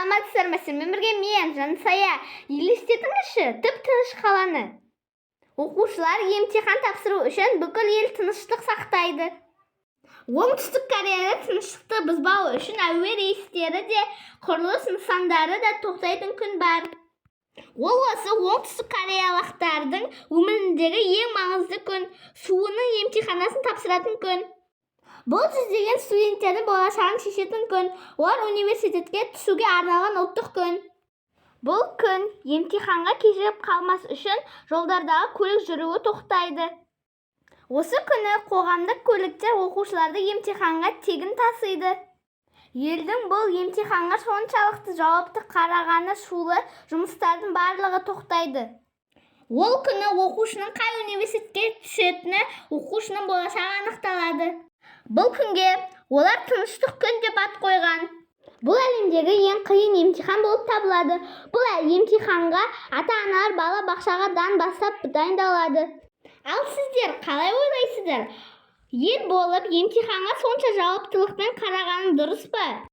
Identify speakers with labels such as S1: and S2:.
S1: саламатсыздармы? Сіздермен бірге мен Жансая. Елестетіңізші, тып-тыныш қаланы. Оқушылар емтихан тапсыру үшін бүкіл ел тыныштық сақтайды. Оңтүстік Кореяда тыныштықты бұзбау үшін әуе рейстері де, құрылыс нысандары да тоқтайтын күн бар. Ол осы оңтүстік кореялықтардың өміріндегі ең маңызды күн, суының емтиханасын тапсыратын күн. Бұл жүздеген студенттердің болашағын шешетін күн, олар университетке түсуге арналған ұлттық күн. Бұл күн емтиханға кешігіп қалмас үшін жолдардағы көлік жүруі тоқтайды. Осы күні қоғамдық көліктер оқушыларды емтиханға тегін тасиды. Елдің бұл емтиханға соншалықты жауапты қарағаны шулы жұмыстардың барлығы тоқтайды. Ол күні оқушының қай университетке түсетіні, оқушының болашағы анықталады. Бұл күнге олар тыныштық күн деп ат қойған. Бұл әлемдегі ең қиын емтихан болып табылады. Бұл емтиханға ата-аналар бала бақшадан бастап дайындалады. Ал сіздер қалай ойлайсыздар? Ел болып емтиханға сонша жауаптылықпен қарағаны дұрыс па?